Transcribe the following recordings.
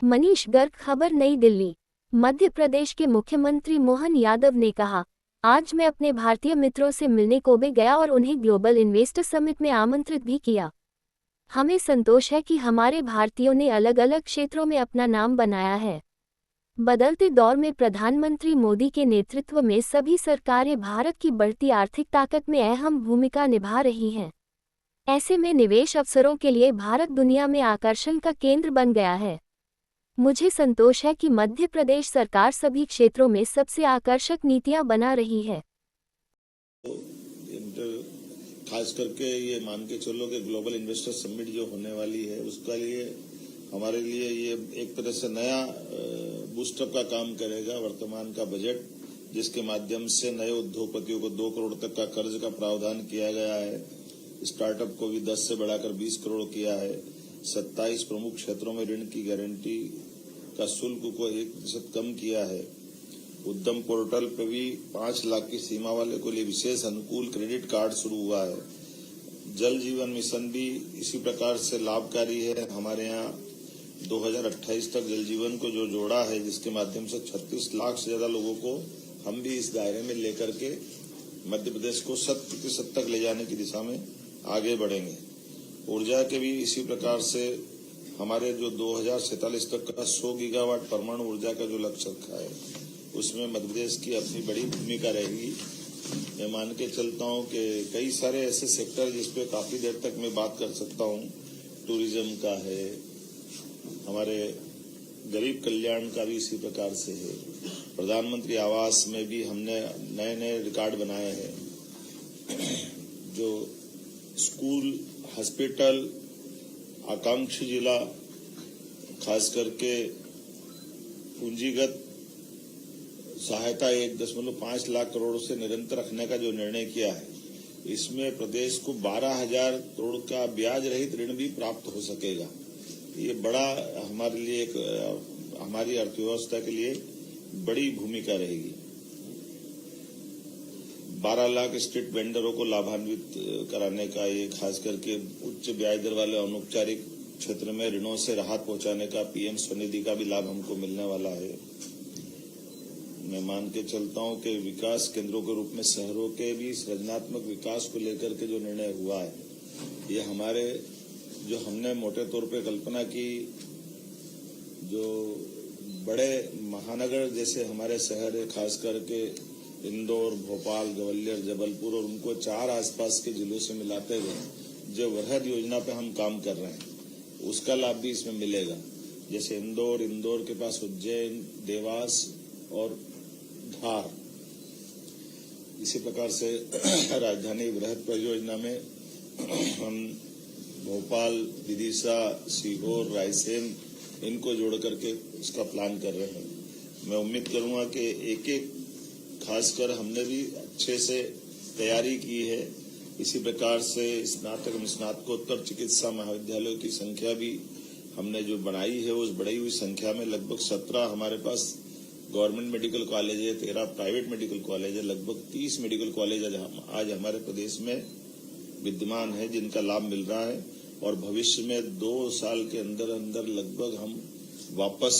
मनीष गर्ग। खबर नई दिल्ली। मध्य प्रदेश के मुख्यमंत्री मोहन यादव ने कहा, आज मैं अपने भारतीय मित्रों से मिलने कोबे गया और उन्हें ग्लोबल इन्वेस्टर समिट में आमंत्रित भी किया। हमें संतोष है कि हमारे भारतीयों ने अलग अलग क्षेत्रों में अपना नाम बनाया है। बदलते दौर में प्रधानमंत्री मोदी के नेतृत्व में सभी सरकारें भारत की बढ़ती आर्थिक ताकत में अहम भूमिका निभा रही हैं। ऐसे में निवेश अवसरों के लिए भारत दुनिया में आकर्षण का केंद्र बन गया है। मुझे संतोष है कि मध्य प्रदेश सरकार सभी क्षेत्रों में सबसे आकर्षक नीतियां बना रही है। खास करके ये मान के चलो कि ग्लोबल इन्वेस्टर समिट जो होने वाली है उसका लिए हमारे लिए ये एक तरह से नया बूस्टअप का काम करेगा। वर्तमान का बजट जिसके माध्यम से नए उद्योगपतियों को 2 करोड़ तक का कर्ज का प्रावधान किया गया है, स्टार्टअप को भी 10 से बढ़ाकर 20 करोड़ किया है, 27 प्रमुख क्षेत्रों में ऋण की गारंटी का शुल्क को 1% कम किया है, उद्यम पोर्टल पर भी 5 लाख की सीमा वाले को लिए विशेष अनुकूल क्रेडिट कार्ड शुरू हुआ है। जल जीवन मिशन भी इसी प्रकार से लाभकारी है। हमारे यहाँ 2028 तक जल जीवन को जो जोड़ा है, जिसके माध्यम से 36 लाख से ज्यादा लोगों को हम भी इस दायरे में लेकर के मध्य प्रदेश को 100% तक ले जाने की दिशा में आगे बढ़ेंगे। ऊर्जा के भी इसी प्रकार से हमारे जो 2047 तक का 100 गीगावाट परमाणु ऊर्जा का जो लक्ष्य रखा है, उसमें मध्य प्रदेश की अपनी बड़ी भूमिका रहेगी। मैं मान के चलता हूं कि कई सारे ऐसे सेक्टर जिसपे काफी देर तक मैं बात कर सकता हूं। टूरिज्म का है, हमारे गरीब कल्याण का भी इसी प्रकार से है। प्रधानमंत्री आवास में भी हमने नए नए रिकॉर्ड बनाए हैं। जो स्कूल, हॉस्पिटल, आकांक्षी जिला, खास करके पूंजीगत सहायता 1.5 लाख करोड़ से निरंतर रखने का जो निर्णय किया है, इसमें प्रदेश को 12,000 करोड़ का ब्याज रहित ऋण भी प्राप्त हो सकेगा। ये बड़ा हमारे लिए हमारी अर्थव्यवस्था के लिए बड़ी भूमिका रहेगी। 12 लाख स्ट्रीट वेंडरों को लाभान्वित कराने का, ये खास करके उच्च ब्याज दर वाले अनौपचारिक क्षेत्र में ऋणों से राहत पहुंचाने का पीएम स्वनिधि का भी लाभ हमको मिलने वाला है। मैं मान के चलता हूं कि विकास केंद्रों के रूप में शहरों के भी सृजनात्मक विकास को लेकर के जो निर्णय हुआ है, ये हमारे जो हमने मोटे तौर पे कल्पना की, जो बड़े महानगर जैसे हमारे शहर है, खास करके इंदौर, भोपाल, ग्वालियर, जबलपुर और उनको 4 आसपास के जिलों से मिलाते हुए जो वृहद योजना पे हम काम कर रहे हैं, उसका लाभ भी इसमें मिलेगा। जैसे इंदौर के पास उज्जैन, देवास और धार, इसी प्रकार से राजधानी वृहद परियोजना में हम भोपाल, विदिशा, सीहोर, रायसेन इनको जोड़ करके इसका प्लान कर रहे हैं। मैं उम्मीद करूंगा कि एक खासकर हमने भी अच्छे से तैयारी की है। इसी प्रकार से स्नातक स्नातकोत्तर चिकित्सा महाविद्यालयों की संख्या भी हमने जो बनाई है, उस बढ़ी हुई संख्या में लगभग 17 हमारे पास गवर्नमेंट मेडिकल कॉलेज है, 13 प्राइवेट मेडिकल कॉलेज है, लगभग 30 मेडिकल कॉलेज आज हमारे प्रदेश में विद्यमान है, जिनका लाभ मिल रहा है। और भविष्य में 2 साल के अंदर अंदर लगभग हम वापस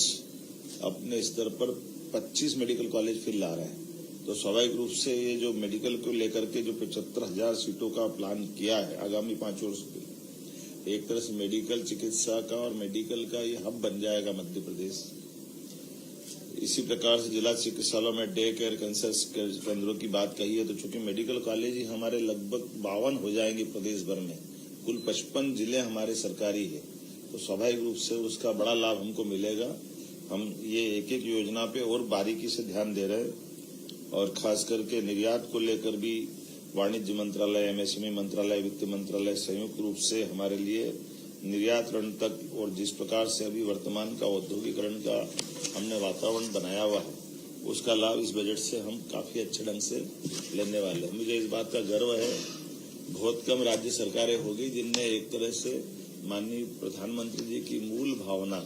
अपने स्तर पर 25 मेडिकल कॉलेज फिर ला रहे हैं। तो स्वाभाविक रूप से ये जो मेडिकल को लेकर के जो 75,000 सीटों का प्लान किया है आगामी 5 वर्ष के लिए, एक तरह से मेडिकल चिकित्सा का और मेडिकल का ये हब बन जाएगा मध्य प्रदेश। इसी प्रकार से जिला चिकित्सालयों में डे केयर कैंसर केंद्रों की बात कही है, तो चूंकि मेडिकल कॉलेज ही हमारे लगभग 52 हो जाएंगे प्रदेश भर में, कुल 55 जिले हमारे सरकारी है, तो स्वाभाविक रूप से उसका बड़ा लाभ हमको मिलेगा। हम ये एक योजना पे और बारीकी से ध्यान दे रहे हैं। और खास करके निर्यात को लेकर भी वाणिज्य मंत्रालय, एमएसएमई मंत्रालय, वित्त मंत्रालय संयुक्त रूप से हमारे लिए निर्यात ऋण तक, और जिस प्रकार से अभी वर्तमान का औद्योगिकरण का हमने वातावरण बनाया हुआ है, उसका लाभ इस बजट से हम काफी अच्छे ढंग से लेने वाले हैं। मुझे इस बात का गर्व है, बहुत कम राज्य सरकारें होगी जिनने एक तरह से माननीय प्रधानमंत्री जी की मूल भावना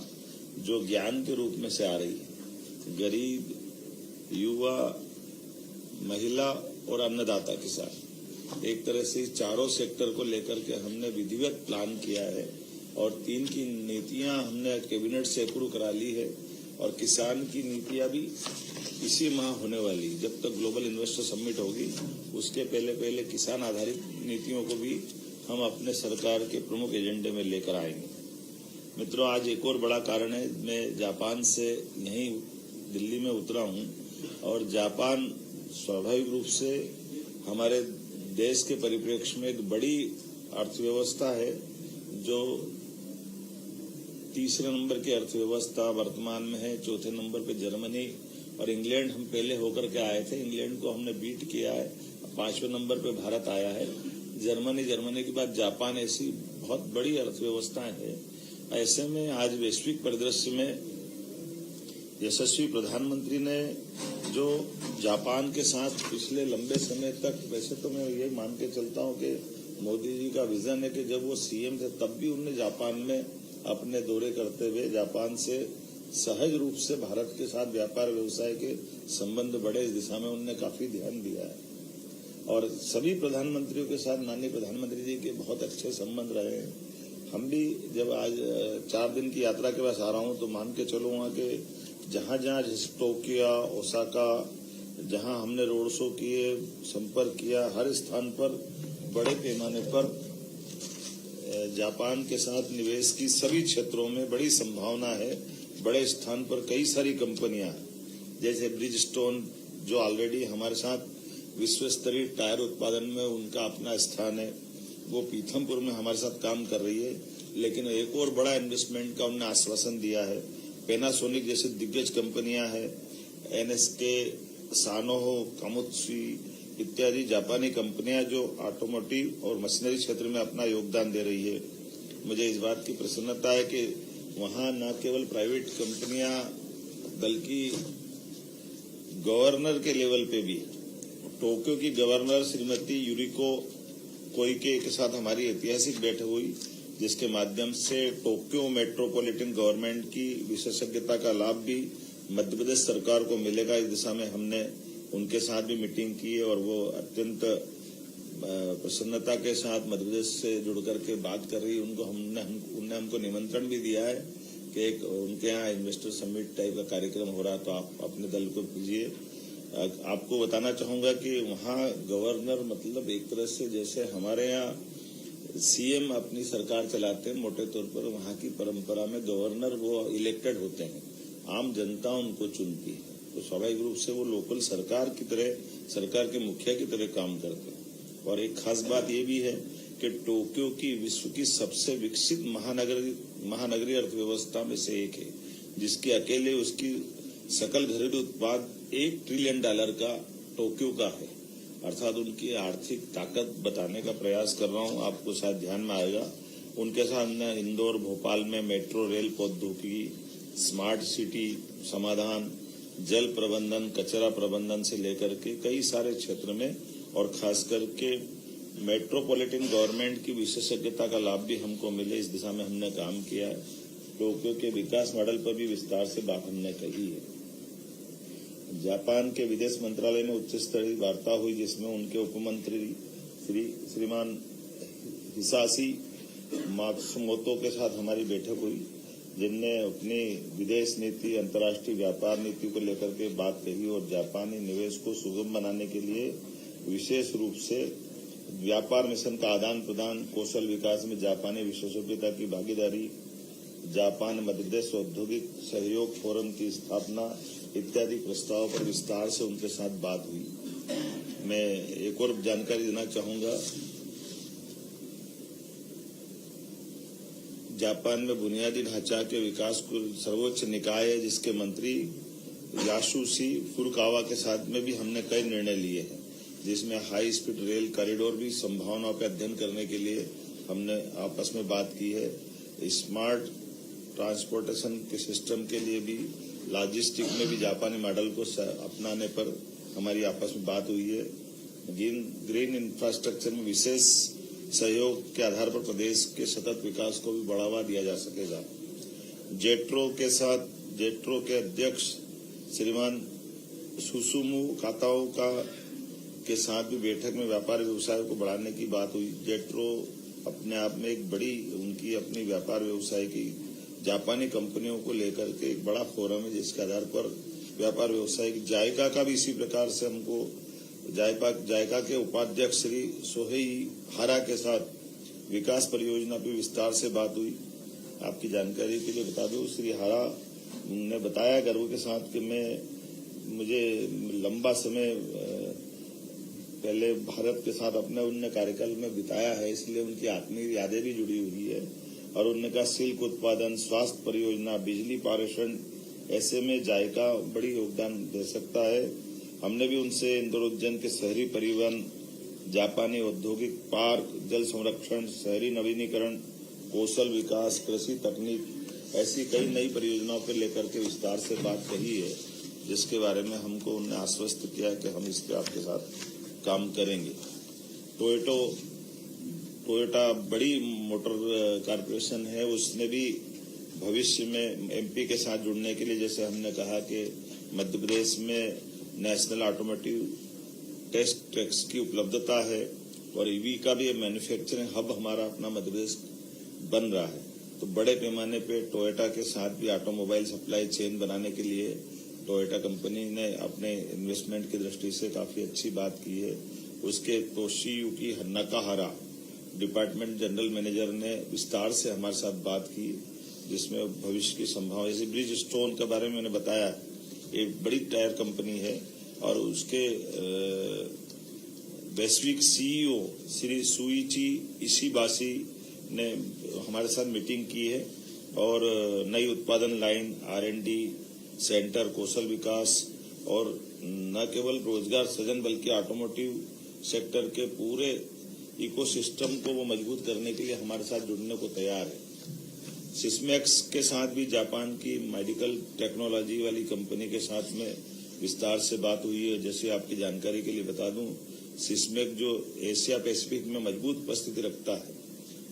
जो ज्ञान के रूप में से आ रही है, गरीब, युवा, महिला और अन्नदाता किसान, एक तरह से चारों सेक्टर को लेकर के हमने विधिवत प्लान किया है और 3 की नीतियां हमने कैबिनेट से अप्रूव करा ली है और किसान की नीतियां भी इसी माह होने वाली। जब तक ग्लोबल इन्वेस्टर समिट होगी उसके पहले किसान आधारित नीतियों को भी हम अपने सरकार के प्रमुख एजेंडे में लेकर आएंगे। मित्रों, आज एक और बड़ा कारण है, मैं जापान से यहीं दिल्ली में उतरा हूं और जापान स्वाभाविक रूप से हमारे देश के परिप्रेक्ष्य में एक बड़ी अर्थव्यवस्था है जो तीसरे नंबर की अर्थव्यवस्था वर्तमान में है। चौथे नंबर पे जर्मनी और इंग्लैंड हम पहले होकर के आए थे, इंग्लैंड को हमने बीट किया है। 5वें नंबर पे भारत आया है। जर्मनी के बाद जापान, ऐसी बहुत बड़ी अर्थव्यवस्थाएं हैं। ऐसे में आज वैश्विक परिदृश्य में यशस्वी प्रधानमंत्री ने जो जापान के साथ पिछले लंबे समय तक, वैसे तो मैं ये मान के चलता हूं कि मोदी जी का विजन है कि जब वो सीएम थे तब भी उन्होंने जापान में अपने दौरे करते हुए जापान से सहज रूप से भारत के साथ व्यापार व्यवसाय के संबंध बढ़े, इस दिशा में उन्होंने काफी ध्यान दिया है। और सभी प्रधानमंत्रियों के साथ माननीय प्रधानमंत्री जी के बहुत अच्छे संबंध रहे हैं। हम भी जब आज 4 दिन की यात्रा के पास आ रहा हूं तो मान के चलूंगा कि जहां जैसे टोक्यो, ओसाका, जहां हमने रोड शो किए, संपर्क किया, हर स्थान पर बड़े पैमाने पर जापान के साथ निवेश की सभी क्षेत्रों में बड़ी संभावना है। बड़े स्थान पर कई सारी कंपनियां जैसे ब्रिजस्टोन जो ऑलरेडी हमारे साथ विश्व स्तरीय टायर उत्पादन में उनका अपना स्थान है, वो पीथमपुर में हमारे साथ काम कर रही है। लेकिन एक और बड़ा इन्वेस्टमेंट का उन्होंने आश्वासन दिया है। पैनासोनिक जैसे दिग्गज कंपनियां हैं, एनएसके, सानोहो, कामुत्सुई इत्यादि जापानी कंपनियां जो ऑटोमोटिव और मशीनरी क्षेत्र में अपना योगदान दे रही है। मुझे इस बात की प्रसन्नता है कि वहां न केवल प्राइवेट कंपनियां बल्कि गवर्नर के लेवल पे भी, टोक्यो की गवर्नर श्रीमती यूरिको कोइके के साथ हमारी ऐतिहासिक बैठक हुई, जिसके माध्यम से टोक्यो मेट्रोपॉलिटन गवर्नमेंट की विशेषज्ञता का लाभ भी मध्य प्रदेश सरकार को मिलेगा। इस दिशा में हमने उनके साथ भी मीटिंग की है और वो अत्यंत प्रसन्नता के साथ मध्य प्रदेश से जुड़ करके बात कर रही है। उनने हमको निमंत्रण भी दिया है कि एक उनके यहाँ इन्वेस्टर समिट टाइप का कार्यक्रम हो रहा, तो आप अपने दल को भेजिए। आपको बताना चाहूंगा कि वहाँ गवर्नर मतलब एक तरह से जैसे हमारे यहाँ सीएम अपनी सरकार चलाते हैं, मोटे तौर पर वहाँ की परंपरा में गवर्नर वो इलेक्टेड होते हैं, आम जनता उनको चुनती है, तो स्वाभाविक रूप से वो लोकल सरकार की तरह, सरकार के मुखिया की तरह काम करते हैं। और एक खास बात ये भी है कि टोक्यो की विश्व की सबसे विकसित महानगरीय अर्थव्यवस्था में से एक है, जिसके अकेले उसकी सकल घरेलू उत्पाद $1 ट्रिलियन का टोक्यो का है। अर्थात उनकी आर्थिक ताकत बताने का प्रयास कर रहा हूँ, आपको शायद ध्यान में आएगा। उनके साथ हमने इंदौर, भोपाल में मेट्रो रेल प्रौद्योगिकी, स्मार्ट सिटी समाधान, जल प्रबंधन, कचरा प्रबंधन से लेकर के कई सारे क्षेत्र में और खास करके मेट्रोपॉलिटन गवर्नमेंट की विशेषज्ञता का लाभ भी हमको मिले, इस दिशा में हमने काम किया है। टोक्यो के विकास मॉडल पर भी विस्तार से बात हमने कही है। जापान के विदेश मंत्रालय में उच्च स्तरीय वार्ता हुई, जिसमें उनके उपमंत्री श्रीमान हिसाशी मात्सुमोतो के साथ हमारी बैठक हुई, जिनने अपनी विदेश नीति, अंतर्राष्ट्रीय व्यापार नीति को लेकर के बात कही और जापानी निवेश को सुगम बनाने के लिए विशेष रूप से व्यापार मिशन का आदान प्रदान, कौशल विकास में जापानी विशेषज्ञता की भागीदारी, जापान मध्य प्रदेश औद्योगिक सहयोग फोरम की स्थापना इत्यादि प्रस्तावों पर विस्तार से उनके साथ बात हुई। मैं एक और जानकारी देना चाहूंगा, जापान में बुनियादी ढांचा के विकास को सर्वोच्च निकाय है, जिसके मंत्री यासुशी फुरुकावा के साथ में भी हमने कई निर्णय लिए हैं, जिसमें हाई स्पीड रेल कॉरिडोर भी संभावनाओं पर अध्ययन करने के लिए हमने आपस में बात की है। स्मार्ट ट्रांसपोर्टेशन के सिस्टम के लिए भी, लॉजिस्टिक में भी जापानी मॉडल को अपनाने पर हमारी आपस में बात हुई है। ग्रीन इंफ्रास्ट्रक्चर में विशेष सहयोग के आधार पर प्रदेश के सतत विकास को भी बढ़ावा दिया जा सकेगा। जेट्रो के अध्यक्ष श्रीमान सुसुमु काताओका के साथ भी बैठक में व्यापार व्यवसाय को बढ़ाने की बात हुई। जेट्रो अपने आप में एक बड़ी उनकी अपनी व्यापार व्यवसाय की जापानी कंपनियों को लेकर के एक बड़ा फोरम है, जिसके आधार पर व्यापार व्यवसाय की जायका का भी इसी प्रकार से हमको जायका के उपाध्यक्ष श्री सोहेई हारा के साथ विकास परियोजना पर विस्तार से बात हुई। आपकी जानकारी के लिए बता दूं, श्री हारा ने बताया गर्व के साथ कि मुझे लंबा समय पहले भारत के साथ अपने उन्होंने कार्यकाल में बिताया है, इसलिए उनकी आत्मीय यादें भी जुड़ी हुई है। और उन्होंने कहा सिल्क उत्पादन, स्वास्थ्य परियोजना, बिजली पारेषण, ऐसे में जायका बड़ी योगदान दे सकता है। हमने भी उनसे इंदौर उज्जैन के शहरी परिवहन, जापानी औद्योगिक पार्क, जल संरक्षण, शहरी नवीनीकरण, कौशल विकास, कृषि तकनीक, ऐसी कई नई परियोजनाओं पर लेकर के विस्तार से बात कही है, जिसके बारे में हमको उन्होंने आश्वस्त किया कि हम इस पर आपके साथ काम करेंगे। टोयोटा बड़ी मोटर कारपोरेशन है, उसने भी भविष्य में एमपी के साथ जुड़ने के लिए, जैसे हमने कहा कि मध्य प्रदेश में नेशनल ऑटोमोटिव टेस्ट ट्रैक्स की उपलब्धता है और ईवी का भी मैन्युफैक्चरिंग हब हमारा अपना मध्य प्रदेश बन रहा है, तो बड़े पैमाने पे टोयोटा के साथ भी ऑटोमोबाइल सप्लाई चेन बनाने के लिए टोयोटा कंपनी ने अपने इन्वेस्टमेंट की दृष्टि से काफी अच्छी बात की है। उसके तोशीयुकी नाकाहारा डिपार्टमेंट जनरल मैनेजर ने विस्तार से हमारे साथ बात की, जिसमें भविष्य की संभावना, जैसे ब्रिज स्टोन के बारे में मैंने बताया, एक बड़ी टायर कंपनी है और उसके वैश्विक सीईओ श्री सुइची इशिबाशी ने हमारे साथ मीटिंग की है और नई उत्पादन लाइन, R&D सेंटर, कौशल विकास और न केवल रोजगार सृजन बल्कि ऑटोमोटिव सेक्टर के पूरे इकोसिस्टम को वो मजबूत करने के लिए हमारे साथ जुड़ने को तैयार है। सिस्मेक्स के साथ भी जापान की मेडिकल टेक्नोलॉजी वाली कंपनी के साथ में विस्तार से बात हुई है। जैसे आपकी जानकारी के लिए बता दूं, सिस्मेक जो एशिया पैसिफिक में मजबूत उपस्थिति रखता है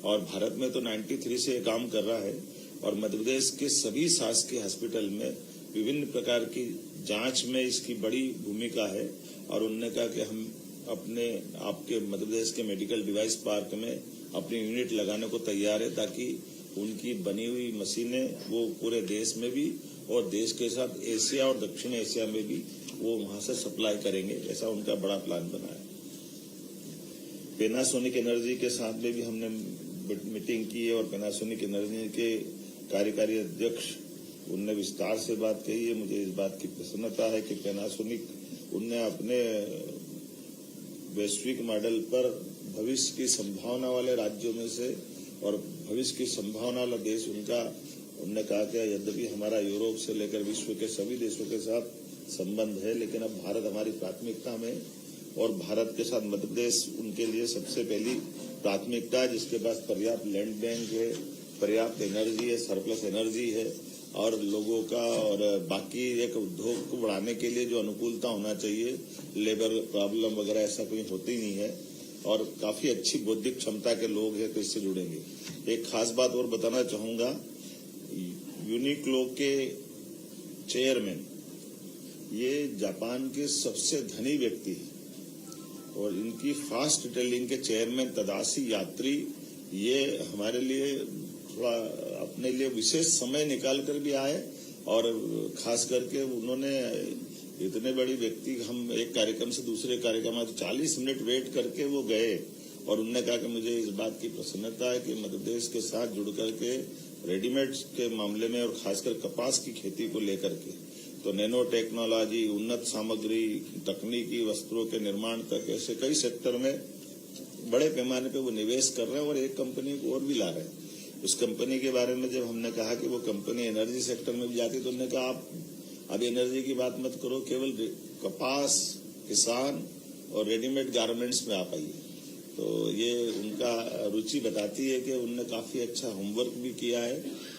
और भारत में तो 93 से काम कर रहा है और मध्य प्रदेश के सभी शासकीय हॉस्पिटल में विभिन्न प्रकार की जांच में इसकी बड़ी भूमिका है। और उन्होंने कहा कि हम अपने आपके मध्य प्रदेश के मेडिकल डिवाइस पार्क में अपनी यूनिट लगाने को तैयार है, ताकि उनकी बनी हुई मशीनें वो पूरे देश में भी और देश के साथ एशिया और दक्षिण एशिया में भी वो वहां से सप्लाई करेंगे, ऐसा उनका बड़ा प्लान बना है। पैनासोनिक एनर्जी के साथ में भी हमने मीटिंग की है और पैनासोनिक एनर्जी के कार्यकारी अध्यक्ष उनने विस्तार से बात कही है। मुझे इस बात की प्रसन्नता है कि पैनासोनिक उनने अपने वैश्विक मॉडल पर भविष्य की संभावना वाले राज्यों में से और भविष्य की संभावना वाला देश उन्होंने कहा कि यद्यपि हमारा यूरोप से लेकर विश्व के सभी देशों के साथ संबंध है, लेकिन अब भारत हमारी प्राथमिकता में और भारत के साथ मध्य प्रदेश उनके लिए सबसे पहली प्राथमिकता है, जिसके पास पर्याप्त लैंड बैंक है, पर्याप्त एनर्जी है, सरप्लस एनर्जी है और लोगों का और बाकी एक उद्योग को बढ़ाने के लिए जो अनुकूलता होना चाहिए, लेबर प्रॉब्लम वगैरह ऐसा कोई होती नहीं है और काफी अच्छी बौद्धिक क्षमता के लोग हैं, तो इससे जुड़ेंगे। एक खास बात और बताना चाहूंगा, यूनिक्लो के चेयरमैन ये जापान के सबसे धनी व्यक्ति है और इनकी फास्ट रिटेलिंग के चेयरमैन तदाशी यात्री ये हमारे लिए थोड़ा अपने लिए विशेष समय निकाल कर भी आए और खास करके उन्होंने इतने बड़ी व्यक्ति, हम एक कार्यक्रम से दूसरे कार्यक्रम में 40 मिनट वेट करके वो गए और उन्होंने कहा कि मुझे इस बात की प्रसन्नता है कि मध्य प्रदेश के साथ जुड़ करके रेडीमेड के मामले में और खासकर कपास की खेती को लेकर के तो नैनो टेक्नोलॉजी, उन्नत सामग्री, तकनीकी वस्त्रों के निर्माण तक ऐसे कई सेक्टर में बड़े पैमाने पे वो निवेश कर रहे हैं और एक कंपनी को और भी ला रहे हैं। उस कंपनी के बारे में जब हमने कहा कि वो कंपनी एनर्जी सेक्टर में भी जाती तो उन्होंने कहा आप अब एनर्जी की बात मत करो, केवल कपास, किसान और रेडीमेड गारमेंट्स में आ पाइए। तो ये उनका रुचि बताती है कि उन्होंने काफी अच्छा होमवर्क भी किया है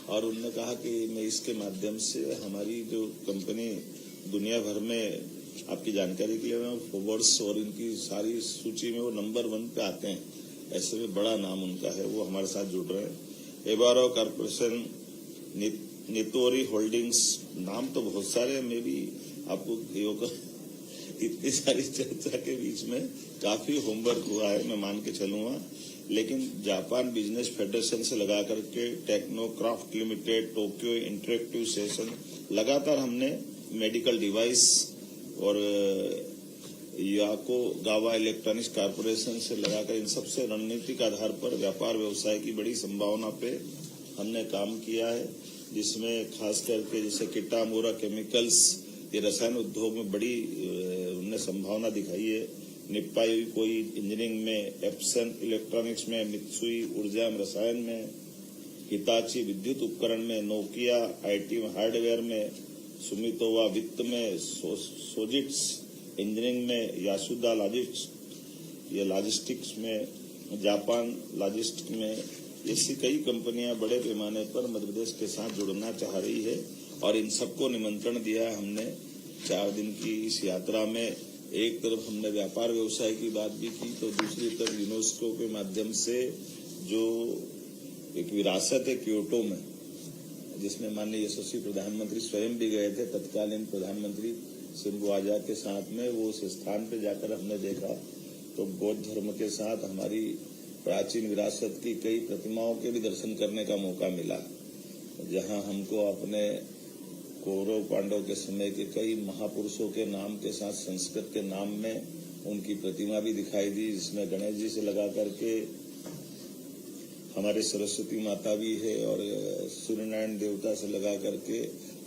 और उन्होंने कहा कि मैं इसके माध्यम से हमारी जो कंपनी दुनिया भर में, आपकी जानकारी के लिए फोर्ब्स और इनकी सारी सूची में वो नंबर 1 पे आते हैं, ऐसे में बड़ा नाम उनका है, वो हमारे साथ जुड़ रहे हैं। एबारो कॉर्पोरेशन, नितोरी होल्डिंग्स, नाम तो बहुत सारे, मैं भी आपको इतनी सारी चर्चा के बीच में काफी होमवर्क हुआ है, मैं मान के चलूंगा। लेकिन जापान बिजनेस फेडरेशन से लगा करके Technocraft limited, Tokyo interactive session, लगातार हमने मेडिकल डिवाइस और याकोगावा इलेक्ट्रॉनिक्स कारपोरेशन से लगाकर इन सबसे रणनीतिक आधार पर व्यापार व्यवसाय की बड़ी संभावना पे हमने काम किया है, जिसमें खास करके जैसे किटामोरा केमिकल्स, ये रसायन उद्योग में बड़ी उन्होंने संभावना दिखाई है। निप्पाई कोई इंजीनियरिंग में, एप्सन इलेक्ट्रॉनिक्स में, मित्सुई ऊर्जा में, रसायन में, हिताची विद्युत उपकरण में, नोकिया आईटी में, हार्डवेयर में, सुमितोवा वित्त में, सोजिट्स इंजीनियरिंग में, यासुदा लॉजिस्टिक्स में, जापान लॉजिस्टिक्स में, ऐसी कई कंपनियां बड़े पैमाने पर मध्य प्रदेश के साथ जुड़ना चाह रही है और इन सबको निमंत्रण दिया है हमने 4 दिन की इस यात्रा में। एक तरफ हमने व्यापार व्यवसाय की बात भी की, तो दूसरी तरफ यूनेस्को के माध्यम से जो एक विरासत है क्योटो में, जिसमें माननीय यशस्वी प्रधानमंत्री स्वयं भी गए थे, तत्कालीन प्रधानमंत्री शिंजो आबे के साथ में, वो उस स्थान पे जाकर हमने देखा तो बौद्ध धर्म के साथ हमारी प्राचीन विरासत की कई प्रतिमाओं के भी दर्शन करने का मौका मिला, जहां हमको अपने कौरव पांडव के समय के कई महापुरुषों के नाम के साथ संस्कृत के नाम में उनकी प्रतिमा भी दिखाई दी, जिसमें गणेश जी से लगा करके हमारे सरस्वती माता भी है और सूर्यनारायण देवता से लगा करके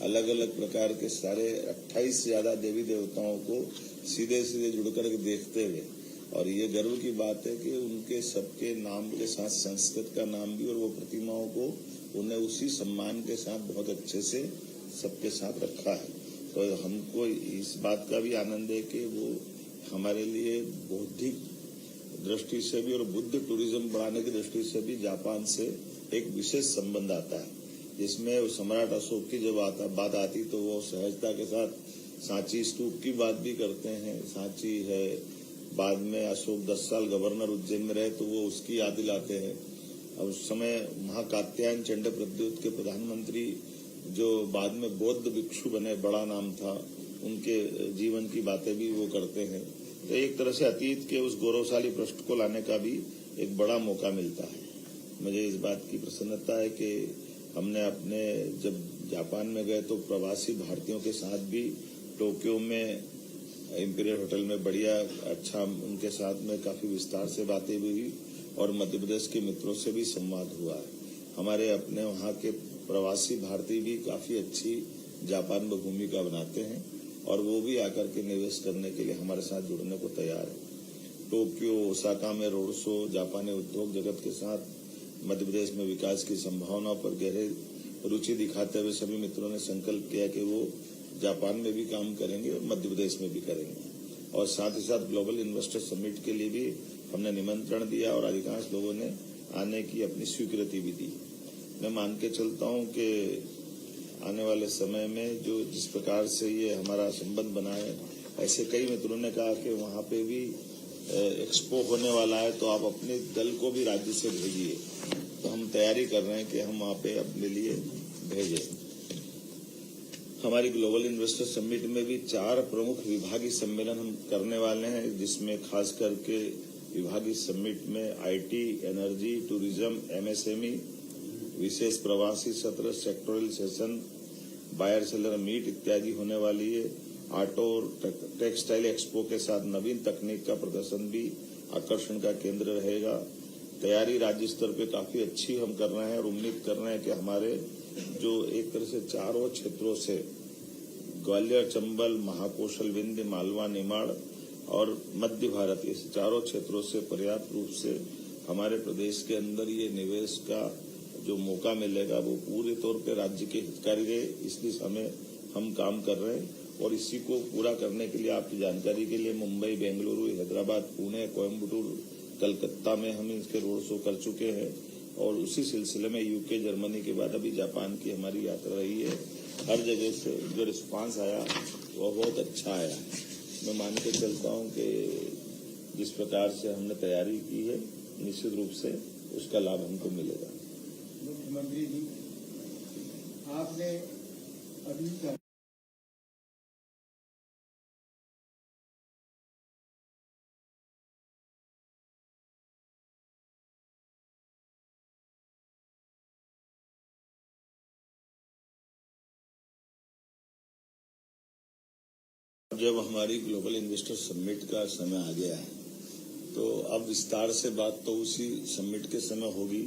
अलग अलग प्रकार के सारे 28 से ज्यादा देवी देवताओं को सीधे सीधे जुड़ करके देखते हुए, और ये गर्व की बात है कि उनके सबके नाम के साथ संस्कृत का नाम भी और वो प्रतिमाओं को उन्हें उसी सम्मान के साथ बहुत अच्छे से सबके साथ रखा है। तो हमको इस बात का भी आनंद है कि वो हमारे लिए बौद्धिक दृष्टि से भी और बुद्ध टूरिज्म बढ़ाने की दृष्टि से भी जापान से एक विशेष संबंध आता है, जिसमें सम्राट अशोक की जब बात आती तो वो सहजता के साथ सांची स्तूप की बात भी करते हैं। सांची है, बाद में अशोक 10 साल गवर्नर उज्जैन में रहे तो वो उसकी याद दिलाते हैं। अब उस समय महाकात्यायन चंड प्रद्युत के प्रधानमंत्री जो बाद में बौद्ध भिक्षु बने, बड़ा नाम था, उनके जीवन की बातें भी वो करते हैं। तो एक तरह से अतीत के उस गौरवशाली पृष्ठ को लाने का भी एक बड़ा मौका मिलता है। मुझे इस बात की प्रसन्नता है कि हमने अपने जब जापान में गए तो प्रवासी भारतीयों के साथ भी टोक्यो में इंपीरियल होटल में बढ़िया अच्छा उनके साथ में काफी विस्तार से बातें भी हुई और मध्य प्रदेश के मित्रों से भी संवाद हुआ है। हमारे अपने वहाँ के प्रवासी भारतीय भी काफी अच्छी जापान में भूमिका बनाते हैं और वो भी आकर के निवेश करने के लिए हमारे साथ जुड़ने को तैयार है। टोक्यो, ओसाका में रोड शो, जापानी उद्योग जगत के साथ मध्य प्रदेश में विकास की संभावनाओं पर गहरे रुचि दिखाते हुए सभी मित्रों ने संकल्प किया कि वो जापान में भी काम करेंगे और मध्य प्रदेश में भी करेंगे। और साथ ही साथ ग्लोबल इन्वेस्टर समिट के लिए भी हमने निमंत्रण दिया और अधिकांश लोगों ने आने की अपनी स्वीकृति भी दी। मैं मान के चलता हूं कि आने वाले समय में जो जिस प्रकार से ये हमारा संबंध बना है, ऐसे कई मित्रों ने कहा कि वहां पे भी एक्सपो होने वाला है तो आप अपने दल को भी राज्य से भेजिए। तो हम तैयारी कर रहे हैं कि हम वहां पे अपने लिए भेजें। हमारी ग्लोबल इन्वेस्टर समिट में भी 4 प्रमुख विभागीय सम्मेलन हम करने वाले हैं, जिसमें खास करके विभागीय समिट में आईटी, एनर्जी, टूरिज्म, एमएसएमई, विशेष प्रवासी सत्र, sectoral session, buyer seller meet इत्यादि होने वाली है। ऑटो और टेक्सटाइल एक्सपो के साथ नवीन तकनीक का प्रदर्शन भी आकर्षण का केंद्र रहेगा। तैयारी राज्य स्तर पे काफी अच्छी हम कर रहे हैं और उम्मीद कर रहे हैं कि हमारे जो एक तरह से चारों क्षेत्रों से ग्वालियर, चंबल, महाकौशल, विंध्य, मालवा, निमाड़ और मध्य भारत, इस चारों क्षेत्रों से पर्याप्त रूप से हमारे प्रदेश के अंदर ये निवेश का जो मौका मिलेगा वो पूरे तौर पे राज्य के हितकारी रहे, इस दिशा में हम काम कर रहे हैं। और इसी को पूरा करने के लिए आपकी जानकारी के लिए मुंबई, बेंगलुरु, हैदराबाद, पुणे, कोयम्बटूर, कलकत्ता में हम इसके रोड शो कर चुके हैं और उसी सिलसिले में यूके, जर्मनी के बाद अभी जापान की हमारी यात्रा रही है। हर जगह से जो रिस्पांस आया वो बहुत अच्छा आया। मैं मान के चलता हूँ कि जिस प्रकार से हमने तैयारी की है निश्चित रूप से उसका लाभ हमको मिलेगा। मुख्यमंत्री जी, आपने अभी जब हमारी ग्लोबल इन्वेस्टर समिट का समय आ गया है तो अब विस्तार से बात तो उसी समिट के समय होगी।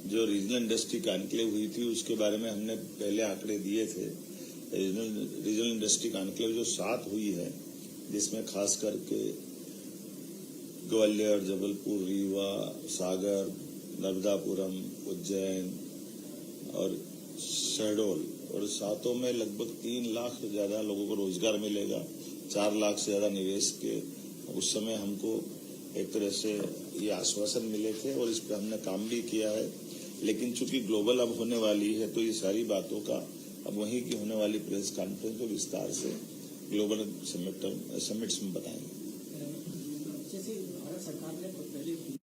जो रीजनल इंडस्ट्री कॉन्क्लेव हुई थी उसके बारे में हमने पहले आंकड़े दिए थे। रीजनल इंडस्ट्री कॉन्क्लेव जो 7 हुई है, जिसमें खास करके ग्वालियर, जबलपुर, रीवा, सागर, नर्मदापुरम, उज्जैन और शहडोल, और 7 में लगभग 3 लाख से ज्यादा लोगों को रोजगार मिलेगा, 4 लाख से ज्यादा निवेश के उस समय हमको एक तरह से ये आश्वासन मिले थे और इस पर हमने काम भी किया है। लेकिन चूंकि ग्लोबल अब होने वाली है तो ये सारी बातों का अब वहीं की होने वाली प्रेस कॉन्फ्रेंस को विस्तार से ग्लोबल समिट्स में बताएंगे। जैसे भारत सरकार ने पहले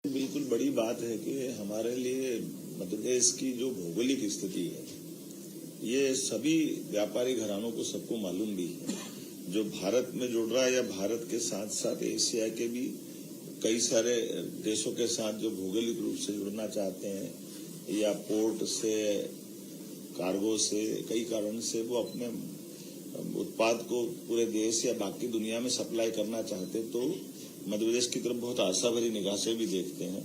बिल्कुल बड़ी बात है कि हमारे लिए मध्य प्रदेश की जो भौगोलिक स्थिति है, ये सभी व्यापारी घरानों को सबको मालूम भी है। जो भारत में जुड़ रहा है या भारत के साथ साथ एशिया के भी कई सारे देशों के साथ जो भौगोलिक रूप से जुड़ना चाहते हैं या पोर्ट से, कार्गो से, कई कारण से वो अपने उत्पाद को पूरे देश या बाकी दुनिया में सप्लाई करना चाहते तो मध्य प्रदेश की तरफ बहुत आशा भरी निगाह से भी देखते हैं।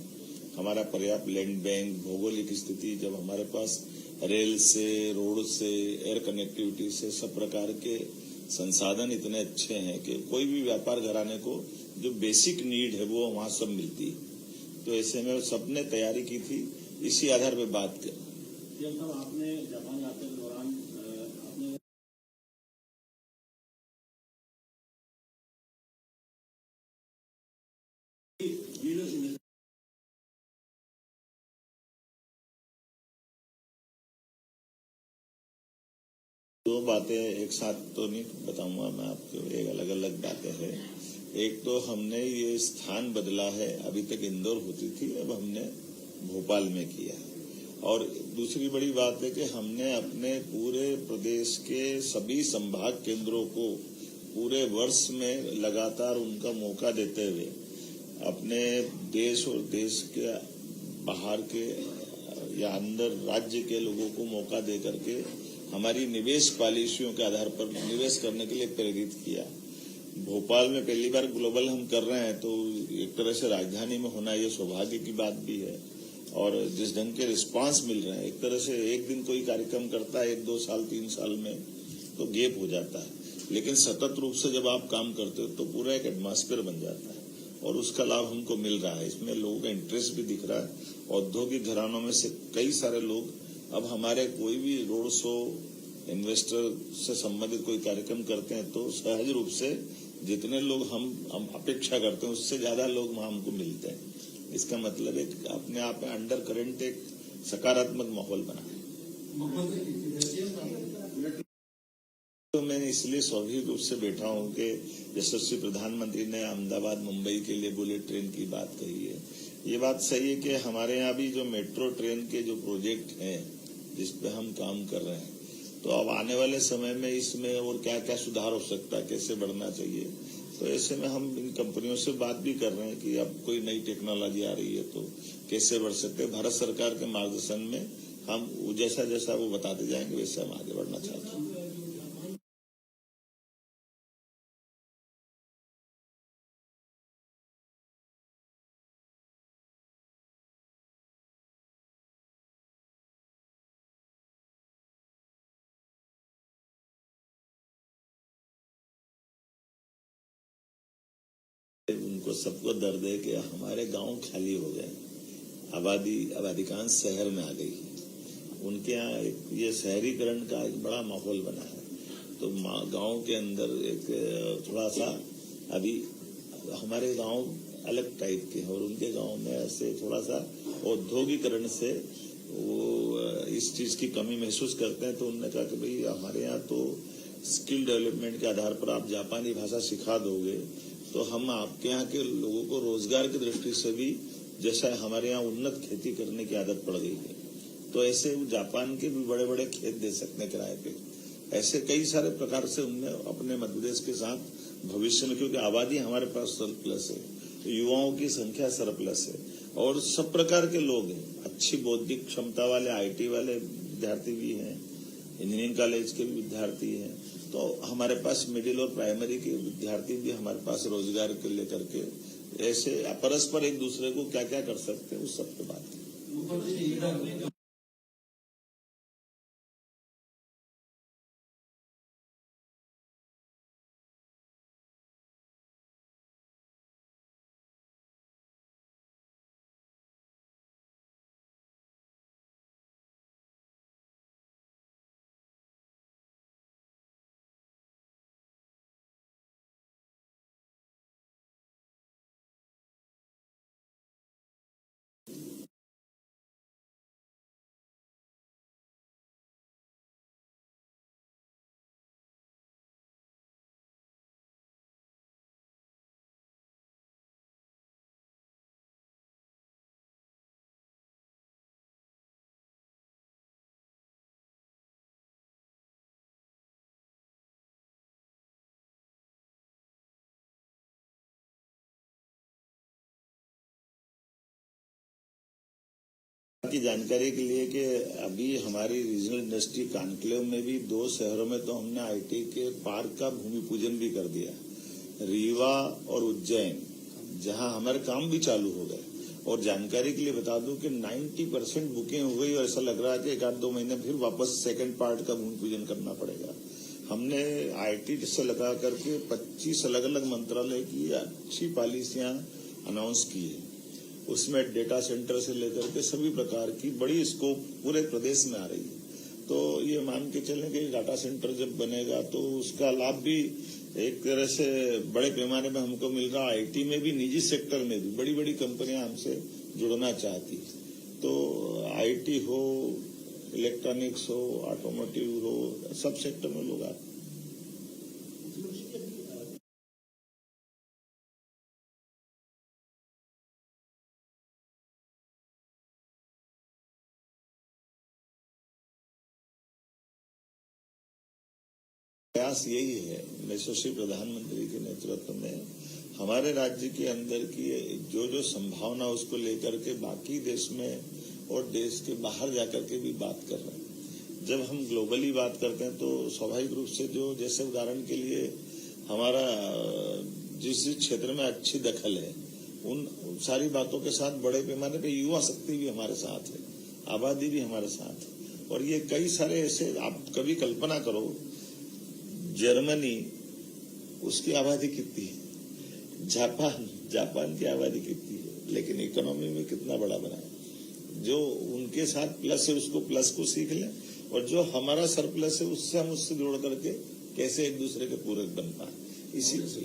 हमारा पर्याप्त लैंड बैंक, भौगोलिक स्थिति, जब हमारे पास रेल से, रोड से, एयर कनेक्टिविटी से सब प्रकार के संसाधन इतने अच्छे हैं कि कोई भी व्यापार घराने को जो बेसिक नीड है वो वहां सब मिलती है। तो ऐसे में सबने तैयारी की थी, इसी आधार पर बात कर। आपने जापान यात्रा के दौरान आपने दो बातें एक साथ तो नहीं बताऊंगा मैं आपको, एक अलग अलग बातें हैं। एक तो हमने ये स्थान बदला है, अभी तक इंदौर होती थी, अब हमने भोपाल में किया है। और दूसरी बड़ी बात है कि हमने अपने पूरे प्रदेश के सभी संभाग केंद्रों को पूरे वर्ष में लगातार उनका मौका देते हुए अपने देश और देश के बाहर के या अंदर राज्य के लोगों को मौका दे करके हमारी निवेश पॉलिसियों के आधार पर निवेश करने के लिए प्रेरित किया। भोपाल में पहली बार ग्लोबल हम कर रहे हैं तो एक तरह से राजधानी में होना ये सौभाग्य की बात भी है। और जिस ढंग के रिस्पांस मिल रहे हैं, एक तरह से एक दिन कोई कार्यक्रम करता है 1-2 साल 3 साल में तो गैप हो जाता है, लेकिन सतत रूप से जब आप काम करते हो तो पूरा एक एटमॉस्फेयर बन जाता है और उसका लाभ हमको मिल रहा है। इसमें लोगों का इंटरेस्ट भी दिख रहा है। औद्योगिक घरानों में से कई सारे लोग अब हमारे कोई भी रोड शो, इन्वेस्टर से संबंधित कोई कार्यक्रम करते हैं तो सहज रूप से जितने लोग हम अपेक्षा करते हैं उससे ज्यादा लोग वहां हमको मिलते हैं। इसका मतलब एक अपने आप में अंडर करंट एक सकारात्मक माहौल बना है। तो मैं इसलिए स्वाभाविक रूप से बैठा हूं कि यशस्वी प्रधानमंत्री ने अहमदाबाद, मुंबई के लिए बुलेट ट्रेन की बात कही है। ये बात सही है कि हमारे यहाँ भी जो मेट्रो ट्रेन के जो प्रोजेक्ट हैं जिस पे हम काम कर रहे हैं, तो अब आने वाले समय में इसमें और क्या क्या सुधार हो सकता है, कैसे बढ़ना चाहिए, तो ऐसे में हम इन कंपनियों से बात भी कर रहे हैं कि अब कोई नई टेक्नोलॉजी आ रही है तो कैसे बढ़ सकते हैं। भारत सरकार के मार्गदर्शन में हम जैसा जैसा वो बताते जाएंगे वैसे हम आगे बढ़ना चाहते हैं। उनको सबको दर्द है कि हमारे गांव खाली हो गए, अब अधिकांश शहर में आ गई है। उनके यहाँ ये शहरीकरण का एक बड़ा माहौल बना है, तो गांव के अंदर एक थोड़ा सा अभी हमारे गांव अलग टाइप के हैं और उनके गांव में ऐसे थोड़ा सा औद्योगिकरण से वो इस चीज की कमी महसूस करते हैं। तो उन्होंने कहा कि भाई हमारे यहाँ तो स्किल डेवलपमेंट के आधार पर आप जापानी भाषा सिखा दोगे तो हम आपके यहाँ के लोगों को रोजगार की दृष्टि से भी, जैसा हमारे यहाँ उन्नत खेती करने की आदत पड़ गई है, तो ऐसे जापान के भी बड़े बड़े खेत दे सकते हैं किराए पे। ऐसे कई सारे प्रकार से उनने अपने मध्य प्रदेश के साथ भविष्य में, क्योंकि आबादी हमारे पास सरप्लस है, तो युवाओं की संख्या सरप्लस है और सब प्रकार के लोग हैं, अच्छी बौद्धिक क्षमता वाले आईटी वाले विद्यार्थी भी हैं, इंजीनियरिंग कॉलेज के भी विद्यार्थी हैं, तो हमारे पास मिडिल और प्राइमरी के विद्यार्थी भी हमारे पास रोजगार के लेकर के ऐसे परस्पर एक दूसरे को क्या क्या कर सकते हैं उस सब पे बात की। की जानकारी के लिए कि अभी हमारी रीजनल इंडस्ट्री कॉन्क्लेव में भी 2 शहरों में तो हमने आईटी के पार्क का भूमि पूजन भी कर दिया, रीवा और उज्जैन, जहां हमारे काम भी चालू हो गए। और जानकारी के लिए बता दूं कि 90% बुकिंग हो गई और ऐसा लग रहा है कि 1-2 महीने फिर वापस सेकंड पार्ट का भूमि पूजन करना पड़ेगा। हमने आईटी से लगा करके 25 अलग अलग मंत्रालय की अच्छी पॉलिसियां अनाउंस की है, उसमें डेटा सेंटर से लेकर के सभी प्रकार की बड़ी स्कोप पूरे प्रदेश में आ रही है। तो ये मान के चलें कि डाटा सेंटर जब बनेगा तो उसका लाभ भी एक तरह से बड़े पैमाने में हमको मिल रहा। आईटी में भी, निजी सेक्टर में भी बड़ी बड़ी कंपनियां हमसे जुड़ना चाहती, तो आईटी हो, इलेक्ट्रॉनिक्स हो, ऑटोमोटिव हो, सब सेक्टर में लोग आते। प्रयास यही है, यशस्वी प्रधानमंत्री के नेतृत्व में हमारे राज्य के अंदर की जो जो संभावना उसको लेकर के बाकी देश में और देश के बाहर जाकर के भी बात कर रहे हैं। जब हम ग्लोबली बात करते हैं तो स्वाभाविक रूप से जो, जैसे उदाहरण के लिए हमारा जिस क्षेत्र में अच्छी दखल है उन सारी बातों के साथ बड़े पैमाने पे युवा शक्ति भी हमारे साथ है, आबादी भी हमारे साथ है। और ये कई सारे ऐसे, आप कभी कल्पना करो, जर्मनी उसकी आबादी कितनी है, जापान की आबादी कितनी है, लेकिन इकोनॉमी में कितना बड़ा बना है। जो उनके साथ प्लस है उसको प्लस को सीख लें, और जो हमारा सरप्लस है उससे हम उससे जोड़ करके कैसे एक दूसरे के पूरक बन पाए, इसी से